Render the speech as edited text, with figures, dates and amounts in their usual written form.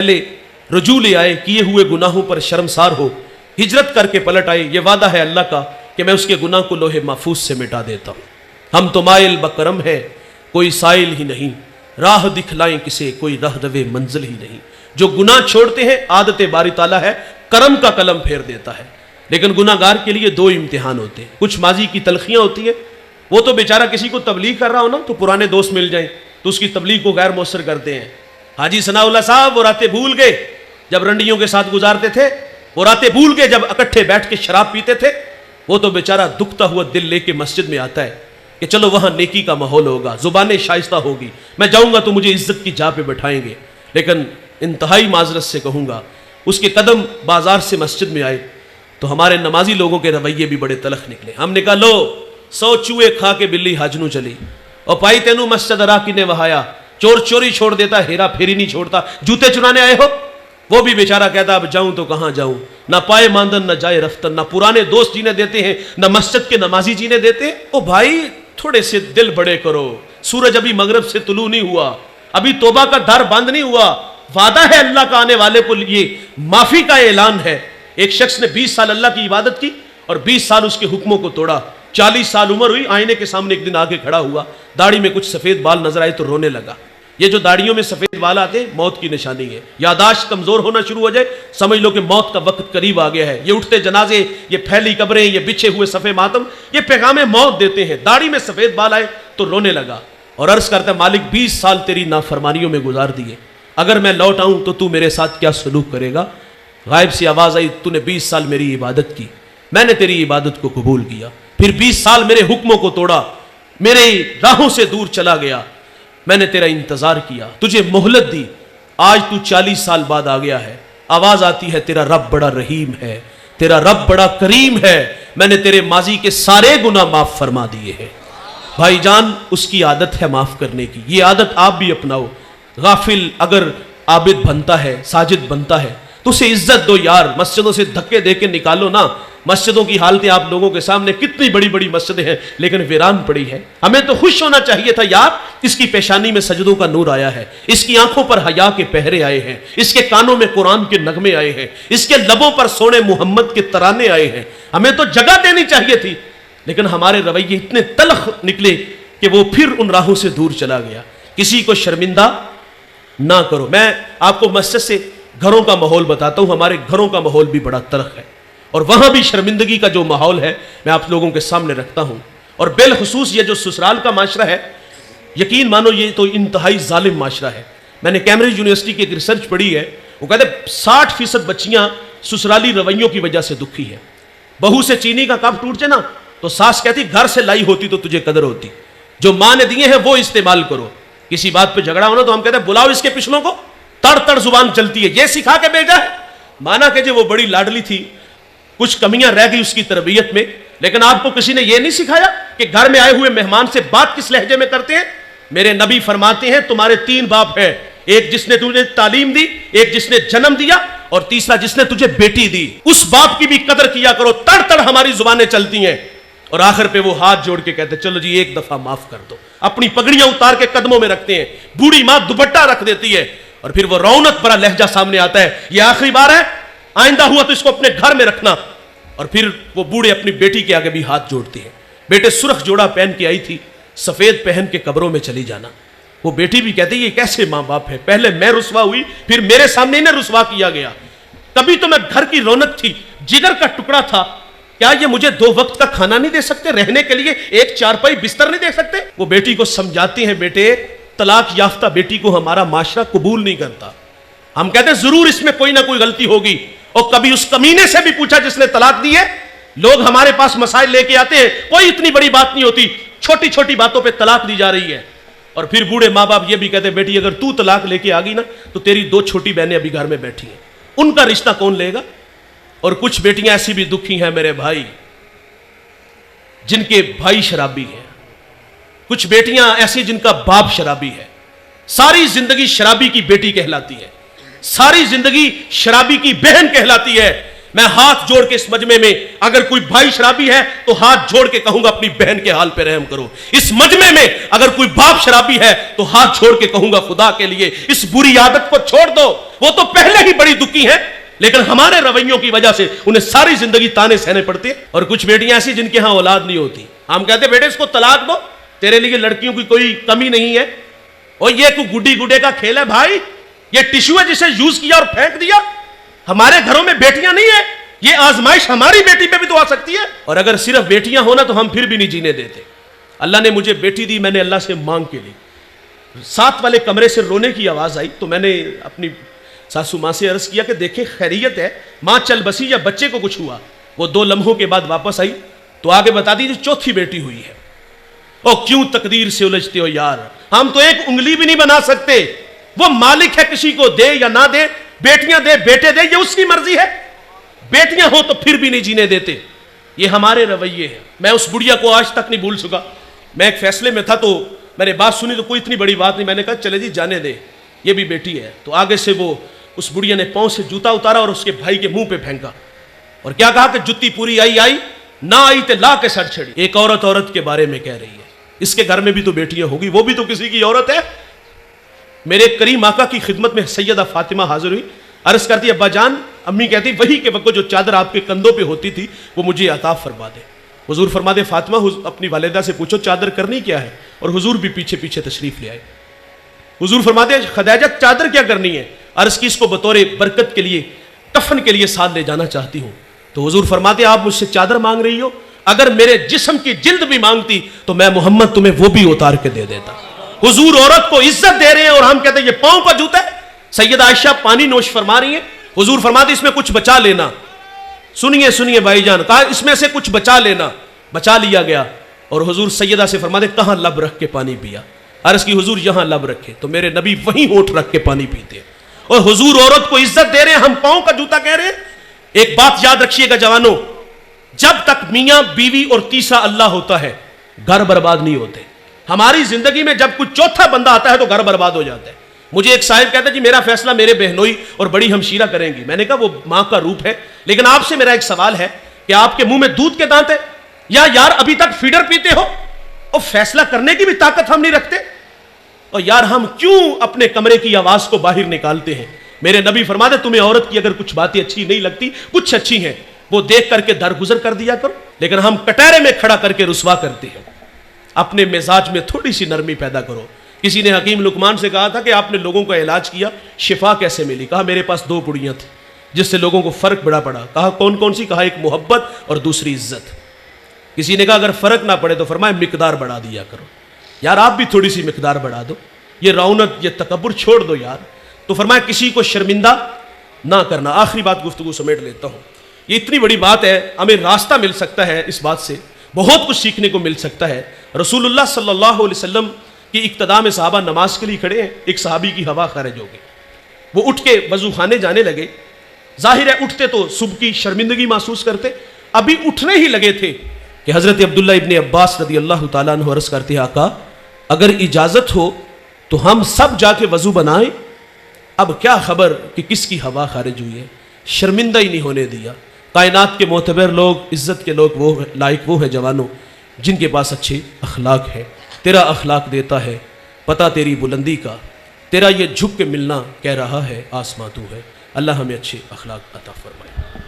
पहले रजू ले आए, किए हुए गुनाहों पर शर्मसार हो, हिजरत करके पलट आए। ये वादा है अल्लाह का कि मैं उसके गुनाह को लोहे महफूज से मिटा देता हूँ। हम तो माइल बकरम है, कोई साइल ही नहीं, राह दिखलाएं किसे, कोई रहरवे मंजिल ही नहीं। जो गुनाह छोड़ते हैं आदत बारी ताला है, करम का कलम फेर देता है। लेकिन गुनाहगार के लिए दो इम्तिहान होते हैं। कुछ माजी की तलखियाँ होती है, वो तो बेचारा किसी को तबलीग कर रहा हो ना तो पुराने दोस्त मिल जाएं तो उसकी तबलीग को गैर मौसर करते हैं। हाजी सनाउल्लाह साहब वो रातें भूल गए जब रंडियों के साथ गुजारते थे, वो रातें भूल गए जब इकट्ठे बैठ के शराब पीते थे। वो तो बेचारा दुखता हुआ दिल लेके मस्जिद में आता है कि चलो वहां नेकी का माहौल होगा, जुबानें शाइस्ता होगी, मैं जाऊंगा तो मुझे इज्जत की जा पे बैठाएंगे। लेकिन इंतहाई माजरत से कहूंगा, उसके कदम बाजार से मस्जिद में आए तो हमारे नमाजी लोगों के रवैये भी बड़े तलख निकले। हमने कहा लो 100 चूहे खा के बिल्ली हाजनू चली, और पाई तेनू मस्जिद रा किने वहाया, चोर चोरी छोड़ देता, हेरा फेरी नहीं छोड़ता, जूते चुराने आए हो। वो भी बेचारा कहता अब जाऊं तो कहां जाऊं, ना पाए मानदन ना जाए रफ्तन, ना पुराने दोस्त जीने देते हैं ना मस्जिद के नमाजी जीने देते हैं। ओ भाई थोड़े से दिल बड़े करो, सूरज अभी मगरब से तुलू नहीं हुआ, अभी तौबा का दर बंद नहीं हुआ। वादा है अल्लाह का आने वाले को लिए माफी का ऐलान है। एक शख्स ने 20 साल अल्लाह की इबादत की और 20 साल उसके हुक्मों को तोड़ा। 40 साल उम्र हुई, आईने के सामने एक दिन आके खड़ा हुआ, दाढ़ी में कुछ सफेद बाल नजर आए तो रोने लगा। ये जो दाढ़ियों में सफेद बाल आते मौत की निशानी है। यादाश्त कमजोर होना शुरू हो जाए समझ लो कि मौत का वक्त करीब आ गया है। ये उठते जनाजे, ये फैली कब्रें, ये बिछे हुए सफे मातम, ये पैगामे मौत देते हैं। दाढ़ी में सफेद बाल आए तो रोने लगा और अर्ज करता मालिक 20 साल तेरी नाफरमानियों में गुजार दिए, अगर मैं लौट आऊं तो तू मेरे साथ क्या सलूक करेगा। गायब सी आवाज आई, तूने 20 साल मेरी इबादत की, मैंने तेरी इबादत को कबूल किया, फिर 20 साल मेरे हुक्मों को तोड़ा, मेरे राहों से दूर चला गया, मैंने तेरा इंतजार किया, तुझे मोहलत दी, आज तू 40 साल बाद आ गया है। आवाज आती है तेरा रब बड़ा रहीम है, तेरा रब बड़ा करीम है, मैंने तेरे माजी के सारे गुनाह माफ फरमा दिए हैं। भाईजान उसकी आदत है माफ करने की, ये आदत आप भी अपनाओ। गाफिल अगर आबिद बनता है, साजिद बनता है तो उसे इज्जत दो यार, मस्जिदों से धक्के दे के निकालो ना। मस्जिदों की हालतें आप लोगों के सामने, कितनी बड़ी बड़ी मस्जिदें हैं लेकिन वीरान पड़ी है। हमें तो खुश होना चाहिए था यार, इसकी पेशानी में सजदों का नूर आया है, इसकी आंखों पर हया के पहरे आए हैं, इसके कानों में कुरान के नगमे आए हैं, इसके लबों पर सोने मोहम्मद के तराने आए हैं। हमें तो जगह देनी चाहिए थी, लेकिन हमारे रवैये इतने तलख निकले कि वो फिर उन राहों से दूर चला गया। किसी को शर्मिंदा ना करो। मैं आपको मस्जिद से घरों का माहौल बताता हूं, हमारे घरों का माहौल भी बड़ा तलख है और वहां भी शर्मिंदगी का जो माहौल है मैं आप लोगों के सामने रखता हूं। और बिलखुसूस ये जो ससुराल का माशरा है, यकीन मानो ये तो इंतहाई जालिम माशरा है। मैंने कैम्ब्रिज यूनिवर्सिटी की एक रिसर्च पढ़ी है, वो कहते 60% बच्चियां ससुराली रवैयों की वजह से दुखी है। बहू से चीनी का कप टूट जाए ना तो सास कहती घर से लाई होती तो तुझे कदर होती, जो मां ने दिए हैं वो इस्तेमाल करो। किसी बात पे झगड़ा होना तो हम कहते हैं बुलाओ इसके पिछलों को, तड़ तड़ जुबान चलती है, ये सिखा के भेजा है। माना कि जो वो बड़ी लाडली थी, कुछ कमियां रह गई उसकी तरबियत में, लेकिन आपको किसी ने यह नहीं सिखाया कि घर में आए हुए मेहमान से बात किस लहजे में करते हैं। मेरे नबी फरमाते हैं तुम्हारे 3 बाप हैं, एक जिसने तुझे तालीम दी, एक जिसने जन्म दिया और तीसरा जिसने तुझे बेटी दी। उस बाप की भी कदर किया करो। तड़ तड़ हमारी जुबानें चलती हैं और आखिर पे वो हाथ जोड़ के कहते चलो जी एक दफा माफ कर दो। अपनी पगड़ियां उतार के कदमों में रखते हैं, बूढ़ी मां दुपट्टा रख देती है और फिर वो रौनक भरा लहजा सामने आता है, ये आखिरी बार है, आइंदा हुआ तो इसको अपने घर में रखना। और फिर वो बूढ़े अपनी बेटी के आगे भी हाथ जोड़ते हैं। बेटे सुर्ख जोड़ा पहन के आई थी, सफेद पहन के कब्रों में चली जाना। वो बेटी भी कहती है ये कैसे मां बाप है, पहले मैं रुसवा हुई फिर मेरे सामने इन्हें रुसवा किया गया। कभी तो मैं घर की रौनक थी, जिगर का टुकड़ा था, क्या ये मुझे 2 वक्त का खाना नहीं दे सकते, रहने के लिए एक चारपाई बिस्तर नहीं दे सकते। वो बेटी को समझाते हैं बेटे तलाक याफ्ता बेटी को हमारा माशरा कबूल नहीं करता। हम कहते हैं जरूर इसमें कोई ना कोई गलती होगी, और कभी उस कमीने से भी पूछा जिसने तलाक दी है। लोग हमारे पास मसाइल लेके आते हैं, कोई इतनी बड़ी बात नहीं होती, छोटी छोटी बातों पे तलाक दी जा रही है। और फिर बूढ़े माँ बाप ये भी कहते हैं बेटी अगर तू तलाक लेके आ गई ना तो तेरी 2 छोटी बहनें अभी घर में बैठी हैं, उनका रिश्ता कौन लेगा। और कुछ बेटियां ऐसी भी दुखी हैं मेरे भाई जिनके भाई शराबी हैं, कुछ बेटियां ऐसी जिनका बाप शराबी है, सारी जिंदगी शराबी की बेटी कहलाती है, सारी जिंदगी शराबी की बहन कहलाती है। میں ہاتھ جوڑ کے اس مجمع میں اگر کوئی بھائی شرابی ہے تو ہاتھ جوڑ کے کہوں گا اپنی بہن کے حال پہ رحم کرو. اس مجمع میں اگر کوئی باپ شرابی ہے تو ہاتھ جوڑ کے کہوں گا خدا کے لیے اس بری عادت کو چھوڑ دو. وہ تو پہلے ہی بڑی دکھی ہیں لیکن ہمارے رویوں کی وجہ سے انہیں ساری زندگی تانے سہنے پڑتے ہیں. اور کچھ بیٹیاں ایسی جن کے ہاں اولاد نہیں ہوتی, ہم کہتے ہیں بیٹے اس کو طلاق دو, تیرے لیے لڑکیوں کی کوئی کمی نہیں ہے. اور یہ کوئی گڈی گڈے کا کھیل ہے بھائی, یہ ٹشو ہے جسے یوز کیا اور پھینک دیا. ہمارے گھروں میں بیٹیاں نہیں ہیں, یہ آزمائش ہماری بیٹی پہ بھی تو آ سکتی ہے. اور اگر صرف بیٹیاں ہونا تو ہم پھر بھی نہیں جینے دیتے. اللہ نے مجھے بیٹی دی, میں نے اللہ سے مانگ کے لی. ساتھ والے کمرے سے رونے کی آواز آئی تو میں نے اپنی ساسو ماں سے عرض کیا کہ دیکھیں خیریت ہے, ماں چل بسی یا بچے کو کچھ ہوا. وہ 2 لمحوں کے بعد واپس آئی تو آگے بتا دیجیے چوتھی بیٹی ہوئی ہے. او کیوں تقدیر سے الجھتے ہو یار, ہم تو ایک انگلی بھی نہیں بنا سکتے. وہ مالک ہے, کسی کو دے یا نہ دے, بیٹیاں دے بیٹے دے, یہ اس کی مرضی ہے. بیٹیاں ہوں تو پھر بھی نہیں جینے دیتے. یہ ہمارے رویے ہیں. میں اس بڑھیا کو آج تک نہیں بھول سکا. میں ایک فیصلے میں تھا تو میں نے بات سنی تو کوئی اتنی بڑی بات نہیں, میں نے کہا چلے جی جانے دے, یہ بھی بیٹی ہے. تو آگے سے وہ اس بڑھیا نے پاؤں سے جوتا اتارا اور اس کے بھائی کے منہ پہ پھینکا اور کیا کہا کہ جتی پوری آئی نہ آئی تے لا کے سر چھڑی. ایک عورت کے بارے میں کہہ رہی ہے, اس کے گھر میں بھی تو بیٹیاں ہوگی, وہ بھی تو کسی کی عورت ہے. میرے کریم آقا کی خدمت میں سیدہ فاطمہ حاضر ہوئی, عرض کرتی ابا جان, امی کہتی وہی کے وقت جو چادر آپ کے کندھوں پہ ہوتی تھی وہ مجھے عطا فرما دے. حضور فرما دے فاطمہ اپنی والدہ سے پوچھو چادر کرنی کیا ہے, اور حضور بھی پیچھے پیچھے تشریف لے آئے. حضور فرما دے خدیجہ چادر کیا کرنی ہے, عرض کی اس کو بطور برکت کے لیے کفن کے لیے ساتھ لے جانا چاہتی ہوں. تو حضور فرماتے آپ مجھ سے چادر مانگ رہی ہو, اگر میرے جسم کی جلد بھی مانگتی تو میں محمد تمہیں وہ بھی اتار کے دے دیتا. حضور عورت کو عزت دے رہے ہیں اور ہم کہتے ہیں یہ پاؤں کا جوتا ہے. سیدہ عائشہ پانی نوش فرما رہی ہیں, حضور فرماتے اس میں کچھ بچا لینا. سنیے بھائی جان, کہا اس میں سے کچھ بچا لینا. بچا لیا گیا اور حضور سیدہ سے فرماتے کہاں لب رکھ کے پانی پیا. عرض کی حضور یہاں لب رکھے, تو میرے نبی وہیں ہونٹ رکھ کے پانی پیتے ہیں. اور حضور عورت کو عزت دے رہے ہیں, ہم پاؤں کا جوتا کہہ رہے ہیں. ایک بات یاد رکھیے گا جوانوں, جب تک میاں بیوی اور تیسرا اللہ ہوتا ہے گھر برباد نہیں ہوتے. ہماری زندگی میں جب کوئی چوتھا بندہ آتا ہے تو گھر برباد ہو جاتا ہے. مجھے ایک صاحب کہتا ہے جی میرا فیصلہ میرے بہنوئی اور بڑی ہمشیرہ کریں گی. میں نے کہا وہ ماں کا روپ ہے, لیکن آپ سے میرا ایک سوال ہے کہ آپ کے منہ میں دودھ کے دانت ہے یا یار ابھی تک فیڈر پیتے ہو, اور فیصلہ کرنے کی بھی طاقت ہم نہیں رکھتے. اور یار ہم کیوں اپنے کمرے کی آواز کو باہر نکالتے ہیں. میرے نبی فرماتے تمہیں عورت کی اگر کچھ باتیں اچھی نہیں لگتی, کچھ اچھی ہیں, وہ دیکھ کر کے درگزر کر دیا کرو. لیکن ہم کٹہرے میں کھڑا کر کے رسوا کرتے ہیں. اپنے مزاج میں تھوڑی سی نرمی پیدا کرو. کسی نے حکیم لقمان سے کہا تھا کہ آپ نے لوگوں کا علاج کیا, شفا کیسے ملی؟ کہا میرے پاس 2 گڑیاں تھیں جس سے لوگوں کو فرق بڑا پڑا. کہا کون کون سی؟ کہا ایک محبت اور دوسری عزت. کسی نے کہا اگر فرق نہ پڑے تو فرمایا مقدار بڑھا دیا کرو. یار آپ بھی تھوڑی سی مقدار بڑھا دو, یہ رونق یہ تکبر چھوڑ دو یار. تو فرمایا کسی کو شرمندہ نہ کرنا. آخری بات گفتگو سمیٹ لیتا ہوں, یہ اتنی بڑی بات ہے, ہمیں راستہ مل سکتا ہے اس بات سے, بہت کچھ سیکھنے کو مل سکتا ہے. رسول اللہ صلی اللہ علیہ وسلم کی اقتداء میں صحابہ نماز کے لیے کھڑے ہیں. ایک صحابی کی ہوا خارج ہو گئی, وہ اٹھ کے وضو خانے جانے لگے. ظاہر ہے اٹھتے تو صبح کی شرمندگی محسوس کرتے. ابھی اٹھنے ہی لگے تھے کہ حضرت عبداللہ ابن عباس رضی اللہ تعالیٰ عنہ عرض کرتے ہیں آقا اگر اجازت ہو تو ہم سب جا کے وضو بنائیں. اب کیا خبر کہ کس کی ہوا خارج ہوئی ہے, شرمندہ ہی نہیں ہونے دیا. کائنات کے معتبر لوگ, عزت کے لوگ وہ لائق وہ ہے جوانوں جن کے پاس اچھے اخلاق ہے. تیرا اخلاق دیتا ہے پتہ تیری بلندی کا, تیرا یہ جھک کے ملنا کہہ رہا ہے آسماں تو ہے. اللہ ہمیں اچھے اخلاق عطا فرمائے.